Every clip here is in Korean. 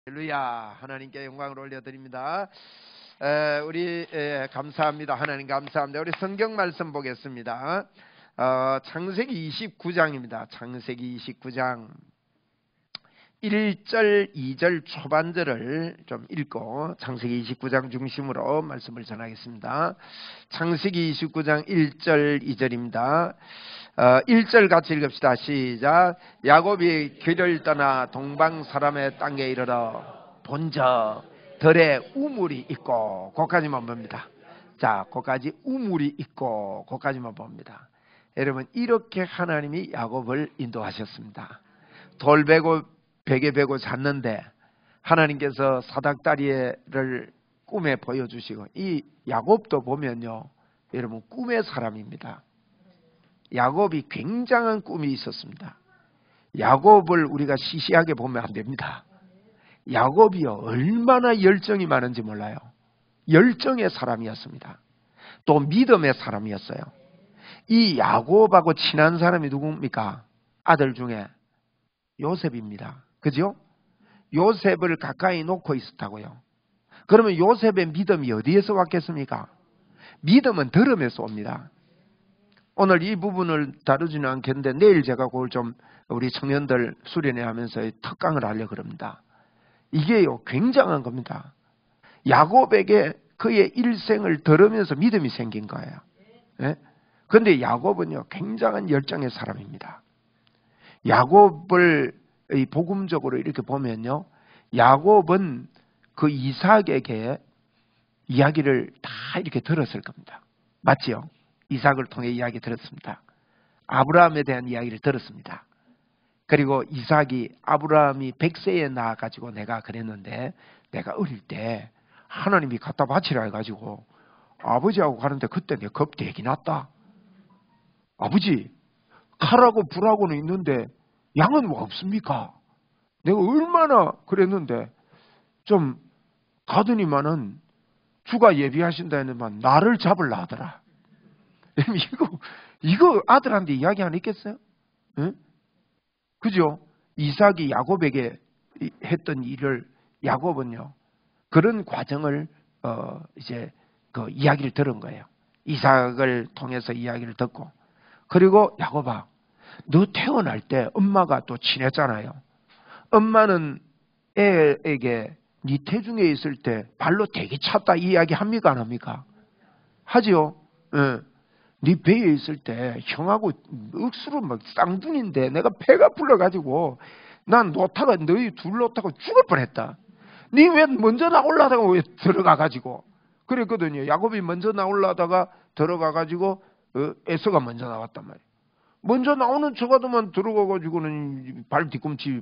할렐루야. 하나님께 영광을 올려드립니다. 우리 감사합니다. 하나님 감사합니다. 우리 성경 말씀 보겠습니다. 창세기 29장입니다. 창세기 29장 1절 2절 초반절을 좀 읽고 창세기 29장 중심으로 말씀을 전하겠습니다. 창세기 29장 1절 2절입니다. 1절 같이 읽읍시다. 시작. 야곱이 길을 떠나 동방 사람의 땅에 이르러 본적 들에 우물이 있고, 거기까지만 봅니다. 자, 거기까지 우물이 있고, 거기까지만 봅니다. 여러분, 이렇게 하나님이 야곱을 인도하셨습니다. 돌 베고 베개 베고 잤는데 하나님께서 사닥다리를 꿈에 보여주시고, 이 야곱도 보면요, 여러분 꿈의 사람입니다. 야곱이 굉장한 꿈이 있었습니다. 야곱을 우리가 시시하게 보면 안 됩니다. 야곱이요, 얼마나 열정이 많은지 몰라요. 열정의 사람이었습니다. 또 믿음의 사람이었어요. 이 야곱하고 친한 사람이 누굽니까? 아들 중에 요셉입니다. 그죠? 요셉을 가까이 놓고 있었다고요. 그러면 요셉의 믿음이 어디에서 왔겠습니까? 믿음은 들음에서 옵니다. 오늘 이 부분을 다루지는 않겠는데 내일 제가 그걸 좀 우리 청년들 수련회 하면서 특강을 하려고 합니다. 이게요, 굉장한 겁니다. 야곱에게 그의 일생을 들으면서 믿음이 생긴 거예요. 그런데 야곱은요, 굉장한 열정의 사람입니다. 야곱을 복음적으로 이렇게 보면요, 야곱은 그 이삭에게 이야기를 다 이렇게 들었을 겁니다. 맞지요? 이삭을 통해 이야기 들었습니다. 아브라함에 대한 이야기를 들었습니다. 그리고 이삭이 아브라함이 100세에 나와가지고 내가 그랬는데, 내가 어릴 때 하나님이 갖다 바치라 해가지고 아버지하고 가는데 그때 내 겁되게 났다. 아버지, 칼하고 불하고는 있는데 양은 왜 없습니까? 내가 얼마나 그랬는데 좀 가더니만은 주가 예비하신다 했는데 나를 잡으려 하더라. 이거 아들한테 이야기 안 했겠어요? 응? 그죠? 이삭이 야곱에게 했던 일을 야곱은요, 그런 과정을 이제 그 이야기를 들은 거예요. 이삭을 통해서 이야기를 듣고, 그리고 야곱아, 너 태어날 때 엄마가 또 친했잖아요. 엄마는 애에게 네 태중에 있을 때 발로 되게 찼다 이 이야기 합니까 안 합니까? 하지요. 네. 네 배에 있을 때 형하고 억수로 막 쌍둥이인데 내가 배가 불러가지고 난 놓다가 너희 둘 놓다가 죽을 뻔했다. 네 왜 먼저 나오려다가 왜 들어가가지고 그랬거든요. 야곱이 먼저 나오려다가 들어가가지고 에서가 먼저 나왔단 말이에요. 먼저 나오는 척하더만 들어가가지고는 발 뒤꿈치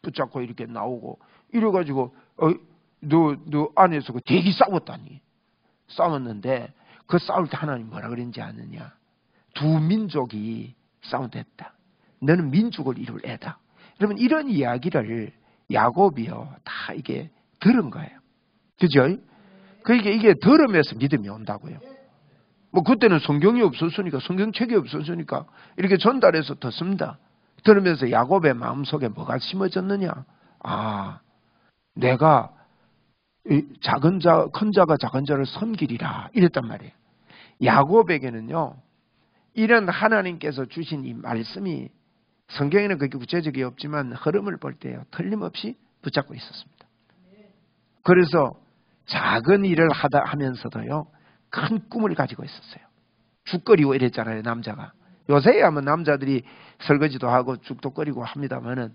붙잡고 이렇게 나오고 이래가지고 너 안에서 그 되게 싸웠다니. 싸웠는데 그 싸울 때 하나님 뭐라 그랬는지 아느냐? 두 민족이 싸운댔다. 너는 민족을 이룰 애다. 여러분, 이런 이야기를 야곱이요 다 이게 들은 거예요. 그죠? 그러니까 이게 들으면서 믿음이 온다고요. 뭐 그때는 성경이 없었으니까, 성경책이 없었으니까 이렇게 전달해서 듣습니다. 들으면서 야곱의 마음속에 뭐가 심어졌느냐? 아, 내가 작은 자, 큰 자가 작은 자를 섬기리라 이랬단 말이에요. 야곱에게는요, 이런 하나님께서 주신 이 말씀이 성경에는 그렇게 구체적이 없지만 흐름을 볼 때요, 틀림없이 붙잡고 있었습니다. 그래서 작은 일을 하면서도요, 큰 꿈을 가지고 있었어요. 죽 끓이고 이랬잖아요, 남자가. 요새야 뭐 남자들이 설거지도 하고 죽도 끓이고 합니다만은,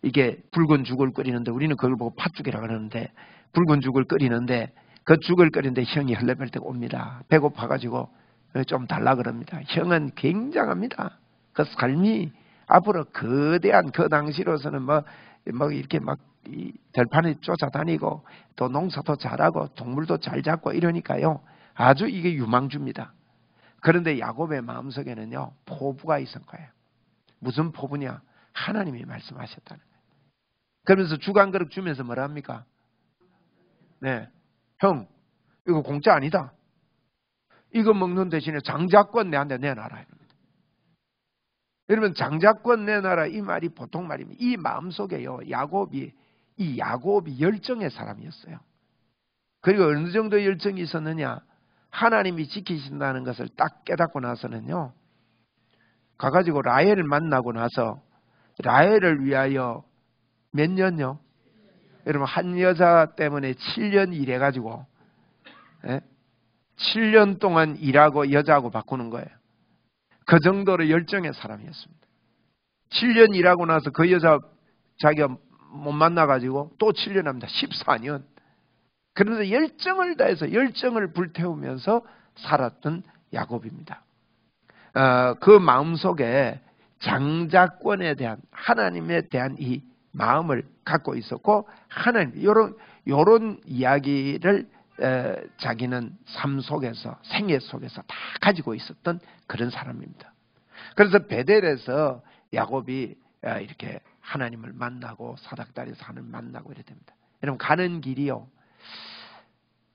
이게 붉은 죽을 끓이는데 우리는 그걸 보고 팥죽이라 그러는데, 붉은 죽을 끓이는데 그 죽을 끓이는데 형이 헐레벌떡 옵니다. 배고파가지고 좀 달라 그럽니다. 형은 굉장합니다. 그 삶이 앞으로 거대한, 그 당시로서는 뭐 이렇게 막 이 들판에 쫓아다니고 또 농사도 잘하고 동물도 잘 잡고 이러니까요, 아주 이게 유망주입니다. 그런데 야곱의 마음속에는요, 포부가 있을 거예요. 무슨 포부냐? 하나님이 말씀하셨다는 거예요. 그러면서 죽 한 그릇 주면서 뭐라 합니까? 네, 형, 이거 공짜 아니다. 이거 먹는 대신에 장자권 내한테 내놔라. 여러분, 장자권 내놔라 이 말이 보통 말입니다. 이 마음속에요, 야곱이 이 야곱이 열정의 사람이었어요. 그리고 어느 정도 열정이 있었느냐? 하나님이 지키신다는 것을 딱 깨닫고 나서는요, 가가지고 라헬을 만나고 나서 라헬을 위하여 몇 년요? 여러분, 한 여자 때문에 7년 일해가지고 7년 동안 일하고 여자하고 바꾸는 거예요. 그 정도로 열정의 사람이었습니다. 7년 일하고 나서 그 여자 자기가 못 만나가지고 또 7년 합니다. 14년. 그러면서 열정을 다해서 열정을 불태우면서 살았던 야곱입니다. 그 마음속에 장자권에 대한, 하나님에 대한 이 마음을 갖고 있었고, 하나님, 요런 이야기를 자기는 삶 속에서, 생애 속에서 다 가지고 있었던 그런 사람입니다. 그래서 베델에서 야곱이 이렇게 하나님을 만나고 사닥다리에서 하나님을 만나고 이래 됩니다. 여러분, 가는 길이요,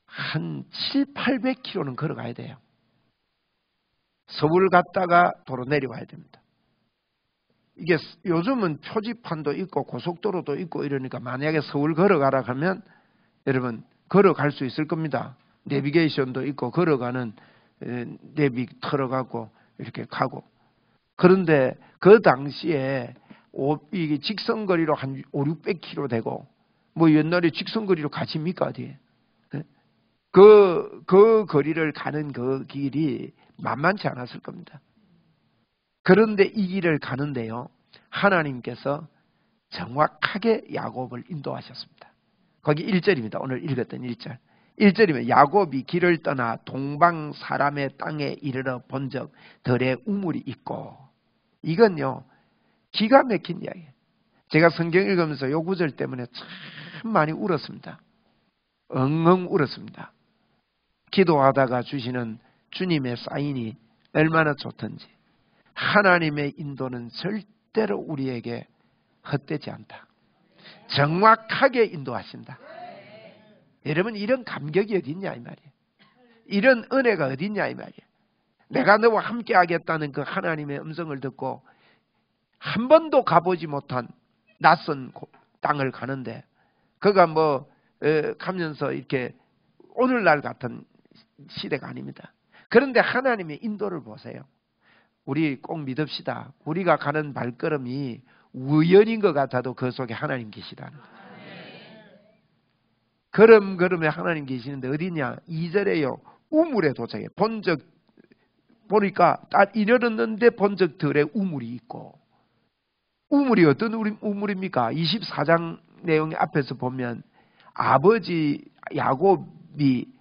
한 700~800km는 걸어가야 돼요. 서울 갔다가 도로 내려와야 됩니다. 이게 요즘은 표지판도 있고 고속도로도 있고 이러니까 만약에 서울 걸어가라 하면 여러분 걸어갈 수 있을 겁니다. 내비게이션도 있고 걸어가는 내비 틀어가고 이렇게 가고. 그런데 그 당시에 이게 직선거리로 한 500~600km 되고, 뭐 옛날에 직선거리로 가십니까 어디에? 그 거리를 가는 그 길이 만만치 않았을 겁니다. 그런데 이 길을 가는데요, 하나님께서 정확하게 야곱을 인도하셨습니다. 거기 1절입니다. 오늘 읽었던 1절. 1절이면 야곱이 길을 떠나 동방 사람의 땅에 이르러 본적 들에 우물이 있고. 이건요, 기가 막힌 이야기예요. 제가 성경 읽으면서 요 구절 때문에 참 많이 울었습니다. 엉엉 울었습니다. 기도하다가 주시는 주님의 사인이 얼마나 좋던지. 하나님의 인도는 절대로 우리에게 헛되지 않다. 정확하게 인도하신다. 여러분, 이런 감격이 어디 있냐 이 말이에요. 이런 은혜가 어디 있냐 이 말이에요. 내가 너와 함께 하겠다는 그 하나님의 음성을 듣고 한 번도 가보지 못한 낯선 땅을 가는데, 그가 뭐 가면서 이렇게 오늘날 같은 시대가 아닙니다. 그런데 하나님의 인도를 보세요. 우리 꼭 믿읍시다. 우리가 가는 발걸음이 우연인 것 같아도 그 속에 하나님 계시다는 거예요. 걸음걸음에 하나님 계시는데 어디냐? 2절에요. 우물에 도착해. 본적 보니까 딱 이르렀는데 본적 들에 우물이 있고. 우물이 어떤 우물입니까? 24장 내용 앞에서 보면 아버지 야곱이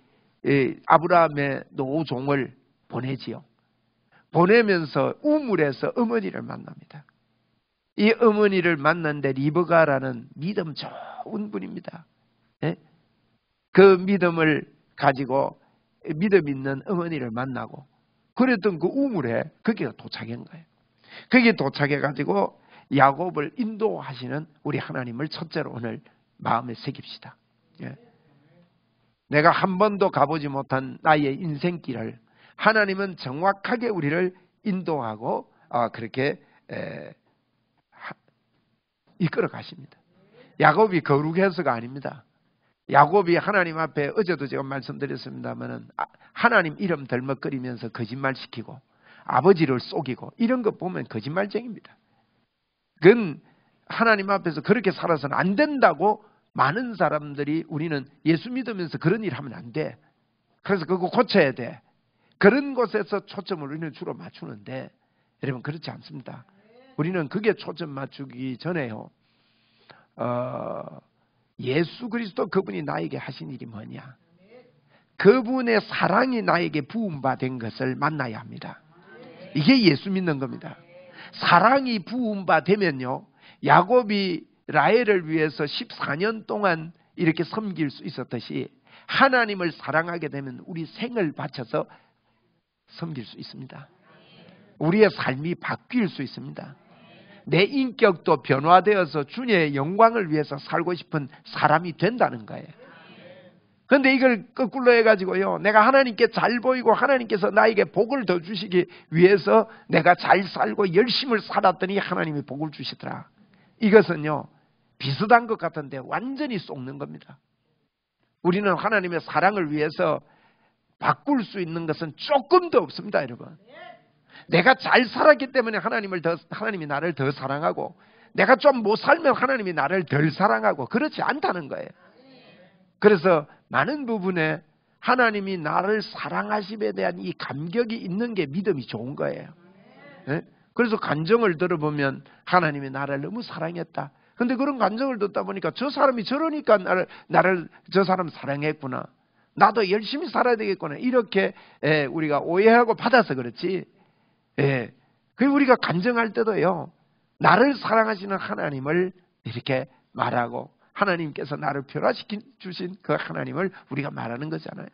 아브라함의 노종을 보내지요. 보내면서 우물에서 어머니를 만납니다. 이 어머니를 만났는데 리브가라는 믿음 좋은 분입니다. 그 믿음을 가지고 믿음 있는 어머니를 만나고 그랬던 그 우물에 거기가 도착한 거예요. 거기에 도착해가지고 야곱을 인도하시는 우리 하나님을 첫째로 오늘 마음에 새깁시다. 내가 한 번도 가보지 못한 나의 인생길을 하나님은 정확하게 우리를 인도하고 그렇게 이끌어 가십니다. 야곱이 거룩해서가 아닙니다. 야곱이 하나님 앞에 어제도 제가 말씀드렸습니다만은 하나님 이름 덜먹거리면서 거짓말시키고 아버지를 속이고 이런 거 보면 거짓말쟁입니다. 그건 하나님 앞에서 그렇게 살아서는 안 된다고 많은 사람들이 우리는 예수 믿으면서 그런 일 하면 안 돼. 그래서 그거 고쳐야 돼. 그런 곳에서 초점을 우리는 주로 맞추는데 여러분 그렇지 않습니다. 우리는 그게 초점 맞추기 전에요. 예수 그리스도 그분이 나에게 하신 일이 뭐냐. 그분의 사랑이 나에게 부음받은 것을 만나야 합니다. 이게 예수 믿는 겁니다. 사랑이 부음받으면요. 야곱이 라헬을 위해서 14년 동안 이렇게 섬길 수 있었듯이 하나님을 사랑하게 되면 우리 생을 바쳐서 섬길 수 있습니다. 우리의 삶이 바뀔 수 있습니다. 내 인격도 변화되어서 주님의 영광을 위해서 살고 싶은 사람이 된다는 거예요. 그런데 이걸 거꾸로 해가지고요. 내가 하나님께 잘 보이고 하나님께서 나에게 복을 더 주시기 위해서 내가 잘 살고 열심을 살았더니 하나님이 복을 주시더라. 이것은요. 비슷한 것 같은데 완전히 속는 겁니다. 우리는 하나님의 사랑을 위해서 바꿀 수 있는 것은 조금도 없습니다, 여러분. 내가 잘 살았기 때문에 하나님이 나를 더 사랑하고, 내가 좀 못 살면 하나님이 나를 덜 사랑하고, 그렇지 않다는 거예요. 그래서 많은 부분에 하나님이 나를 사랑하심에 대한 이 감격이 있는 게 믿음이 좋은 거예요. 네? 그래서 간증을 들어보면 하나님이 나를 너무 사랑했다. 근데 그런 간증을 듣다 보니까 저 사람이 저러니까 나를 저 사람 사랑했구나. 나도 열심히 살아야 되겠구나. 이렇게 우리가 오해하고 받아서 그렇지. 그리고 우리가 간증할 때도요, 나를 사랑하시는 하나님을 이렇게 말하고, 하나님께서 나를 변화시켜 주신 그 하나님을 우리가 말하는 거잖아요.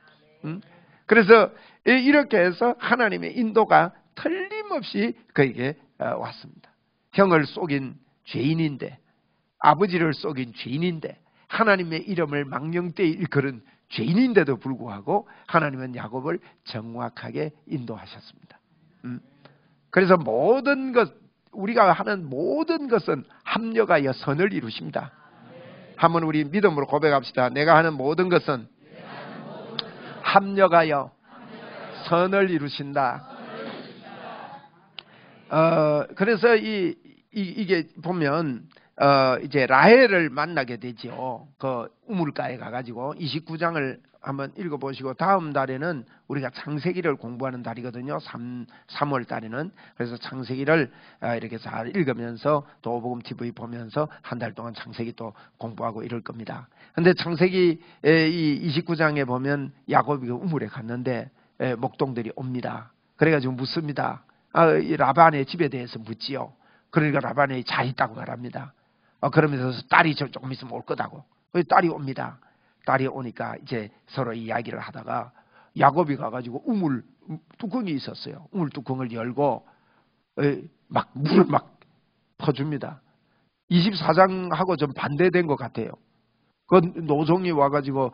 그래서 이렇게 해서 하나님의 인도가 틀림없이 그에게 왔습니다. 형을 속인 죄인인데, 아버지를 속인 죄인인데, 하나님의 이름을 망령되이 일컬은 죄인인데도 불구하고 하나님은 야곱을 정확하게 인도하셨습니다. 그래서 모든 것, 우리가 하는 모든 것은 합력하여 선을 이루십니다. 한번 우리 믿음으로 고백합시다. 내가 하는 모든 것은 합력하여 선을 이루신다. 그래서 이게 보면 이제 라헬을 만나게 되죠. 그 우물가에 가가지고 29장을 한번 읽어보시고, 다음 달에는 우리가 창세기를 공부하는 달이거든요. 3월 달에는. 그래서 창세기를 이렇게 잘 읽으면서 도보복음 TV 보면서 한 달 동안 창세기 또 공부하고 이럴 겁니다. 근데 창세기 이 29장에 보면 야곱이 우물에 갔는데 목동들이 옵니다. 그래가지고 묻습니다. 이 라반의 집에 대해서 묻지요. 그러니까 라반이 잘 있다고 말합니다. 그러면서 딸이 조금 있으면 올 거다고. 딸이 옵니다. 딸이 오니까 이제 서로 이야기를 하다가 야곱이 가가지고 우물 뚜껑이 있었어요. 우물 뚜껑을 열고 막 물을 막 퍼줍니다. 24장하고 좀 반대된 것 같아요. 그 노종이 와가지고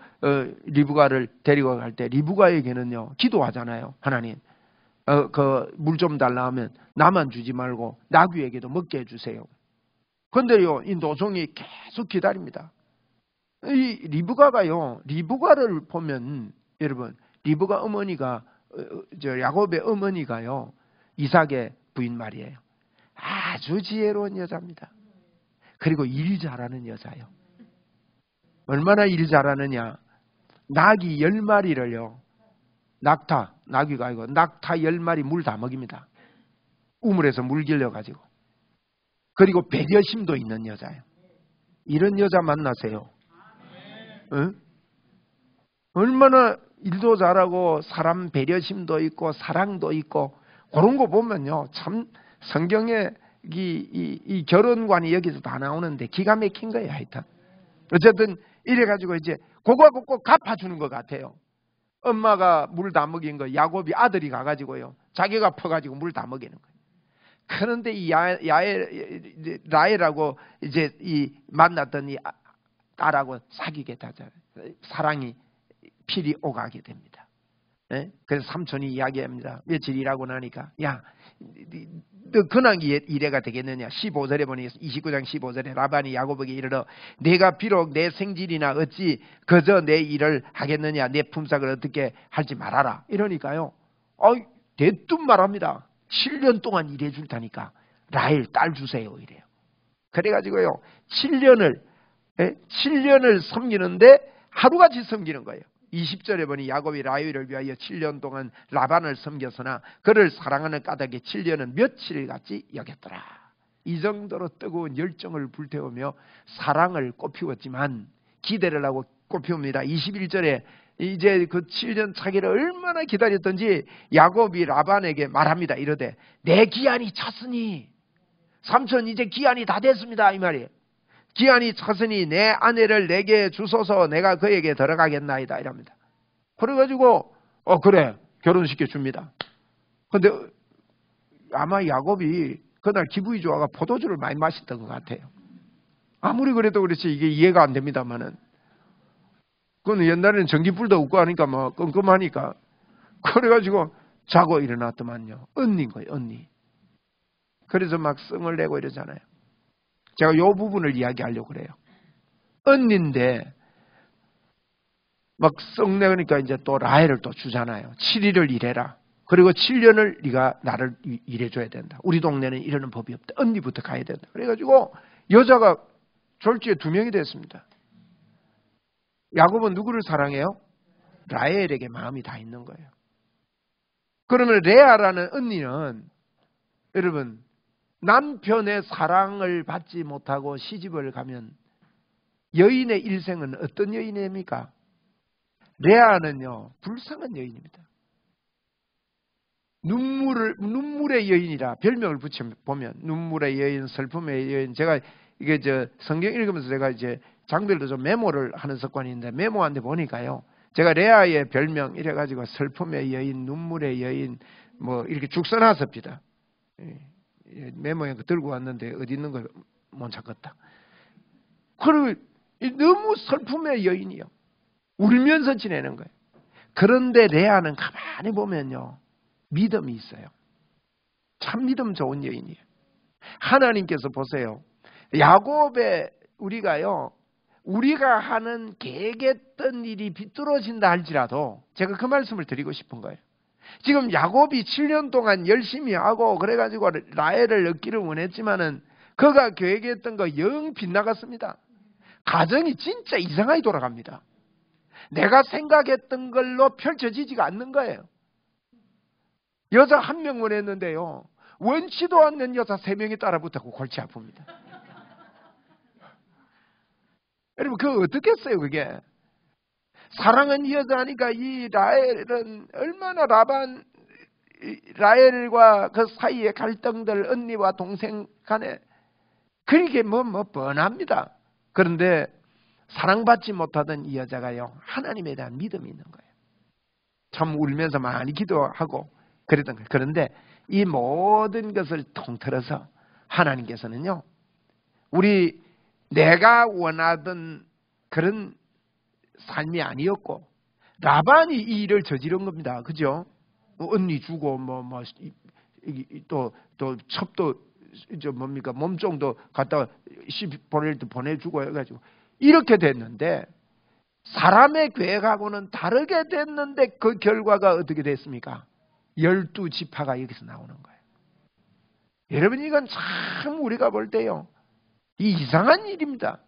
리브가를 데리고 갈 때 리브가에게는요, 기도하잖아요. 하나님, 그 물 좀 달라 하면 나만 주지 말고 나귀에게도 먹게 해주세요. 그런데요, 이 노종이 계속 기다립니다. 이 리브가를 보면, 여러분, 리브가 어머니가, 야곱의 어머니가요, 이삭의 부인 말이에요. 아주 지혜로운 여자입니다. 그리고 일 잘하는 여자예요. 얼마나 일 잘하느냐. 낙이 10마리를요, 나귀가 아니고 낙타 10마리 물 다 먹입니다. 우물에서 물 길러가지고. 그리고 배려심도 있는 여자예요. 이런 여자 만나세요. 응? 얼마나 일도 잘하고 사람 배려심도 있고 사랑도 있고, 그런 거 보면요, 참 성경에 이 결혼관이 여기서 다 나오는데 기가 막힌 거예요. 하여튼 어쨌든 이래가지고 이제 그거 꼭 갚아주는 것 같아요. 엄마가 물 다 먹인 거 야곱이 아들이 가가지고요, 자기가 퍼가지고 물 다 먹이는 거예요. 그런데 이 라헬하고 이제 이 만났던 이 딸하고 사귀게 되잖아요. 사랑이 필이 오가게 됩니다. 네? 그래서 삼촌이 이야기합니다. 며칠 일하고 나니까, 야, 너 근황 이래가 되겠느냐. 15절에 보니 29장 15절에 라반이 야곱에게 이르러 내가 비록 내 생질이나 어찌 그저 내 일을 하겠느냐. 내 품삯을 어떻게 할지 말아라. 이러니까요, 대뜸 말합니다. 7년 동안 일해 줄 테니까 라헬 딸 주세요. 이래요. 그래가지고요, 7년을 섬기는데 하루같이 섬기는 거예요. 20절에 보니 야곱이 라헬을 위하여 7년 동안 라반을 섬겼으나 그를 사랑하는 까닭에 7년은 며칠같이 여겼더라. 이 정도로 뜨거운 열정을 불태우며 사랑을 꽃피웠지만 기대를 하고 꽃피웁니다. 21절에 이제 그 7년 차기를 얼마나 기다렸던지 야곱이 라반에게 말합니다. 이르되 내 기한이 찼으니, 삼촌 이제 기한이 다 됐습니다, 이 말이에요. 기한이 찼으니 내 아내를 내게 주소서 내가 그에게 들어가겠나이다, 이랍니다. 그래가지고 그래, 결혼시켜 줍니다. 근데 아마 야곱이 그날 기분이 좋아가 포도주를 많이 마셨던 것 같아요. 아무리 그래도 그렇지 이게 이해가 안 됩니다만은, 그건 옛날에는 전기불도 없고 하니까 뭐 끔끔하니까, 그래가지고 자고 일어났더만요, 언니인 거예요, 언니. 그래서 막 성을 내고 이러잖아요. 제가 이 부분을 이야기하려고 그래요. 언니인데 막 썩내니까 이제 또 라헬을 또 주잖아요. 7일을 일해라. 그리고 7년을 네가 나를 일해줘야 된다. 우리 동네는 이러는 법이 없다. 언니부터 가야 된다. 그래가지고 여자가 졸지에 2명이 됐습니다. 야곱은 누구를 사랑해요? 라헬에게 마음이 다 있는 거예요. 그러면 레아라는 언니는 여러분 남편의 사랑을 받지 못하고 시집을 가면 여인의 일생은 어떤 여인입니까? 레아는요 불쌍한 여인입니다. 눈물의 여인이라 별명을 붙여보면 눈물의 여인, 슬픔의 여인. 제가 이게 성경 읽으면서 제가 이제 장별로 좀 메모를 하는 습관이 있는데 메모한 데 보니까요. 제가 레아의 별명 이래가지고 슬픔의 여인, 눈물의 여인 뭐 이렇게 쭉 써놨습니다. 메모에 들고 왔는데 어디 있는 걸 못 찾겠다. 그리고 너무 슬픔의 여인이요. 울면서 지내는 거예요. 그런데 레아는 가만히 보면요. 믿음이 있어요. 참 믿음 좋은 여인이에요. 하나님께서 보세요. 야곱의 우리가 하는 계획했던 일이 비뚤어진다 할지라도 제가 그 말씀을 드리고 싶은 거예요. 지금 야곱이 7년 동안 열심히 하고 그래가지고 라헬을 얻기를 원했지만은 그가 계획했던 거 영 빗나갔습니다. 가정이 진짜 이상하게 돌아갑니다. 내가 생각했던 걸로 펼쳐지지가 않는 거예요. 여자 1명 원했는데요. 원치도 않는 여자 3명이 따라붙었고 골치 아픕니다. 여러분 그거 어떻겠어요 그게. 사랑은 여자니까 이 라헬은 얼마나 라헬과 그 사이의 갈등들 언니와 동생 간에 그렇게 뭐 뻔합니다. 그런데 사랑받지 못하던 이 여자가요 하나님에 대한 믿음이 있는 거예요. 참 울면서 많이 기도하고 그랬던 거예요. 그런데 이 모든 것을 통틀어서 하나님께서는요 내가 원하던 그런 삶이 아니었고 라반이 이 일을 저지른 겁니다. 그죠? 언니 주고 또 첩도 뭡니까 몸종도 갖다 보낼 때 보내주고 해가지고 이렇게 됐는데 사람의 계획하고는 다르게 됐는데 그 결과가 어떻게 됐습니까? 12지파가 여기서 나오는 거예요. 여러분 이건 참 우리가 볼 때요 이상한 일입니다.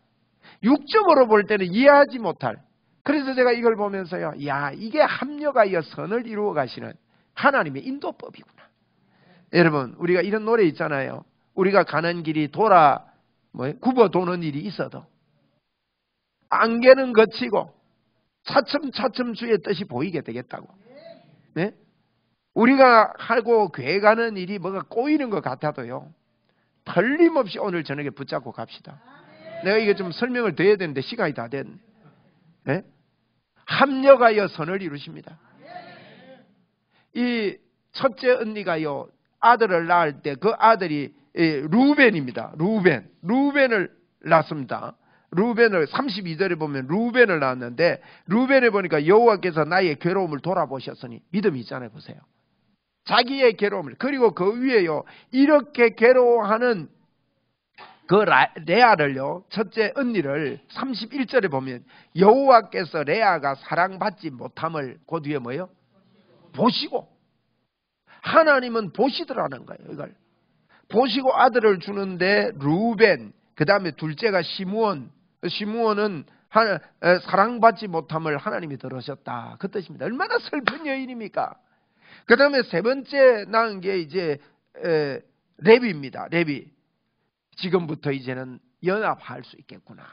육적으로 볼 때는 이해하지 못할. 그래서 제가 이걸 보면서요 야 이게 합력하여 선을 이루어 가시는 하나님의 인도법이구나. 여러분 우리가 이런 노래 있잖아요. 우리가 가는 길이 굽어 도는 일이 있어도 안개는 거치고 차츰차츰 주의 뜻이 보이게 되겠다고. 네? 우리가 하고 계획하는 일이 뭐가 꼬이는 것 같아도요 틀림없이 오늘 저녁에 붙잡고 갑시다. 내가 이게 좀 설명을 더 해야 되는데 시간이 다 됐네. 네? 합력하여 선을 이루십니다. 이 첫째 언니가요 아들을 낳을 때 그 아들이 루벤입니다. 루벤을 낳습니다. 루벤을 32절에 보면 루벤을 낳았는데 루벤에 보니까 여호와께서 나의 괴로움을 돌아보셨으니 믿음이 있잖아요. 보세요. 자기의 괴로움을 그리고 그 위에요 이렇게 괴로워하는 그 레아를요 첫째 언니를 31절에 보면 여호와께서 레아가 사랑받지 못함을 그 뒤에 뭐예요? 보시고 하나님은 보시더라는 거예요. 이걸 보시고 아들을 주는데 루벤 그 다음에 둘째가 시므온은 사랑받지 못함을 하나님이 들으셨다 그 뜻입니다. 얼마나 슬픈 여인입니까? 그 다음에 세 번째 낳은 게 이제 레위입니다. 레위. 지금부터 이제는 연합할 수 있겠구나.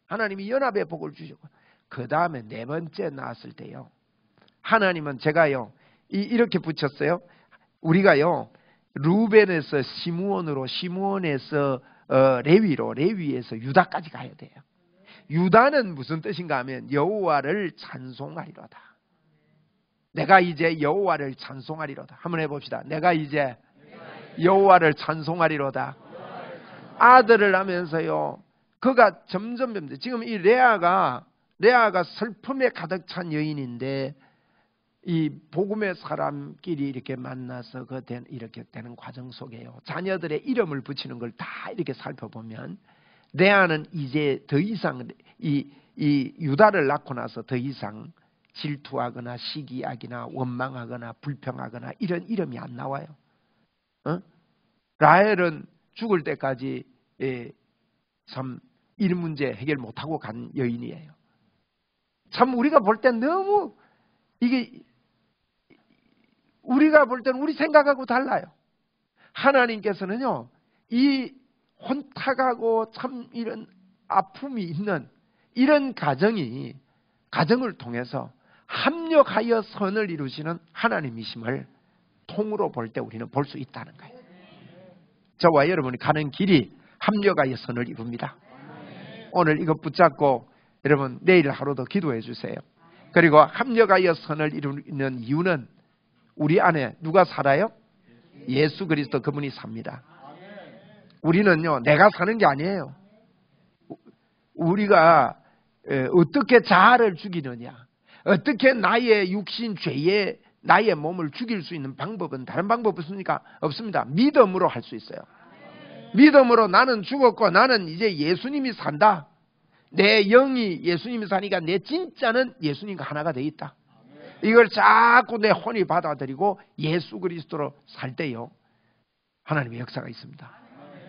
하나님이 연합의 복을 주셨고 그 다음에 네 번째 낳았을 때요. 하나님은 제가요 이렇게 붙였어요. 우리가요 루벤에서 시므온으로 시므온에서 레위로 레위에서 유다까지 가야 돼요. 유다는 무슨 뜻인가 하면 여호와를 찬송하리로다. 내가 이제 여호와를 찬송하리로다. 한번 해봅시다. 내가 이제 여호와를 찬송하리로다. 아들을 하면서요 그가 점점 지금 이 레아가 슬픔에 가득 찬 여인인데 이 복음의 사람끼리 이렇게 만나서 이렇게 되는 과정 속에요 자녀들의 이름을 붙이는 걸 다 이렇게 살펴보면 레아는 이제 더 이상 이 유다를 낳고 나서 더 이상 질투하거나 시기하거나 원망하거나 불평하거나 이런 이름이 안 나와요. 라헬은 죽을 때까지 참 일 문제 해결 못하고 간 여인이에요. 참 우리가 볼 땐 너무 이게 우리가 볼 때는 우리 생각하고 달라요. 하나님께서는요, 이 혼탁하고 참 이런 아픔이 있는 이런 가정을 통해서 합력하여 선을 이루시는 하나님이심을 통으로 볼 때 우리는 볼 수 있다는 거예요. 저와 여러분이 가는 길이 합력하여 선을 이룹니다. 오늘 이거 붙잡고 여러분 내일 하루도 기도해 주세요. 그리고 합력하여 선을 이루는 이유는 우리 안에 누가 살아요? 예수 그리스도 그분이 삽니다. 우리는요, 내가 사는 게 아니에요. 우리가 어떻게 자아를 죽이느냐, 어떻게 나의 육신 죄에 나의 몸을 죽일 수 있는 방법은 다른 방법 없습니까? 없습니다. 믿음으로 할 수 있어요. 믿음으로 나는 죽었고 나는 이제 예수님이 산다. 내 영이 예수님이 사니까 내 진짜는 예수님과 하나가 돼 있다. 이걸 자꾸 내 혼이 받아들이고 예수 그리스도로 살 때요, 하나님의 역사가 있습니다.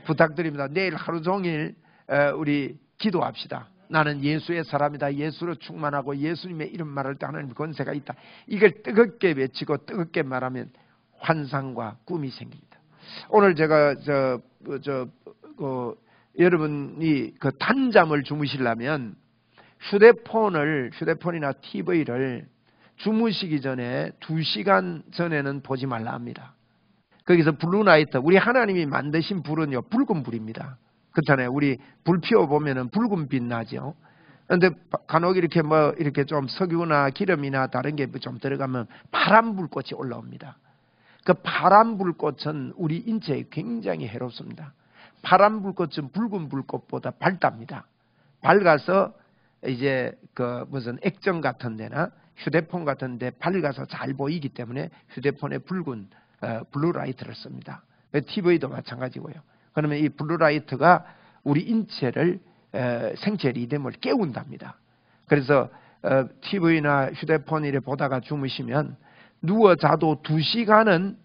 부탁드립니다. 내일 하루 종일 우리 기도합시다. 나는 예수의 사람이다. 예수로 충만하고 예수님의 이름 말할 때 하나님의 권세가 있다. 이걸 뜨겁게 외치고 뜨겁게 말하면 환상과 꿈이 생깁니다. 오늘 제가 여러분이 그 단잠을 주무시려면 휴대폰이나 TV를 주무시기 전에 2시간 전에는 보지 말라 합니다. 거기서 블루라이트, 우리 하나님이 만드신 불은요, 붉은 불입니다. 그렇잖아요. 우리 불 피워보면은 붉은 빛 나죠. 그런데 간혹 이렇게 좀 석유나 기름이나 다른 게 좀 들어가면 파란 불꽃이 올라옵니다. 그 파란 불꽃은 우리 인체에 굉장히 해롭습니다. 파란 불꽃은 붉은 불꽃보다 밝답니다. 밝아서 이제 무슨 액정 같은 데나 휴대폰 같은 데 밝아서 잘 보이기 때문에 휴대폰에 붉은 블루라이트를 씁니다. TV도 마찬가지고요. 그러면 이 블루라이트가 우리 인체를 생체 리듬을 깨운답니다. 그래서 TV나 휴대폰 이래 보다가 주무시면 누워 자도 2시간은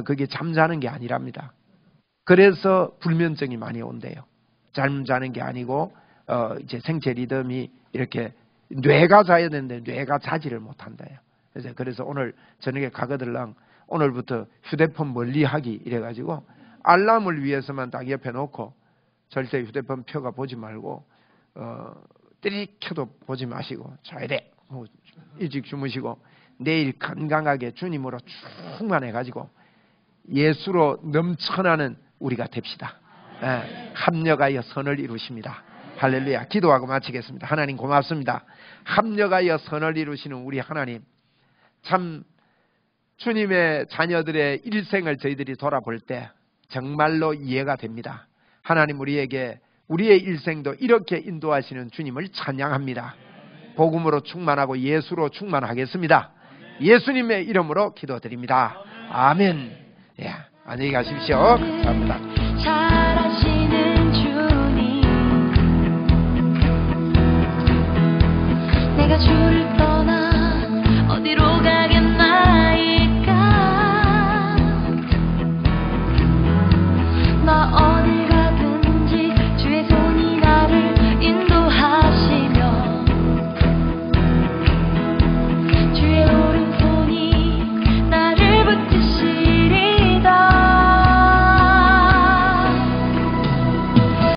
그게 잠자는 게 아니랍니다. 그래서 불면증이 많이 온대요. 잠자는 게 아니고 이제 생체 리듬이 이렇게 뇌가 자야 되는데 뇌가 자지를 못한대요. 그래서 오늘 저녁에 가거들랑 오늘부터 휴대폰 멀리하기 이래가지고 알람을 위해서만 딱 옆에 놓고 절대 휴대폰 펴가 보지 말고 때리 켜도 보지 마시고 자야 돼. 일찍 주무시고 내일 건강하게 주님으로 충만해가지고 예수로 넘쳐나는 우리가 됩시다. 합력하여 선을 이루십니다. 할렐루야. 기도하고 마치겠습니다. 하나님 고맙습니다. 합력하여 선을 이루시는 우리 하나님, 참 주님의 자녀들의 일생을 저희들이 돌아볼 때 정말로 이해가 됩니다. 하나님, 우리에게 우리의 일생도 이렇게 인도하시는 주님을 찬양합니다. 복음으로 충만하고 예수로 충만하겠습니다. 예수님의 이름으로 기도드립니다. 아멘. 예, 안녕히 가십시오. 감사합니다.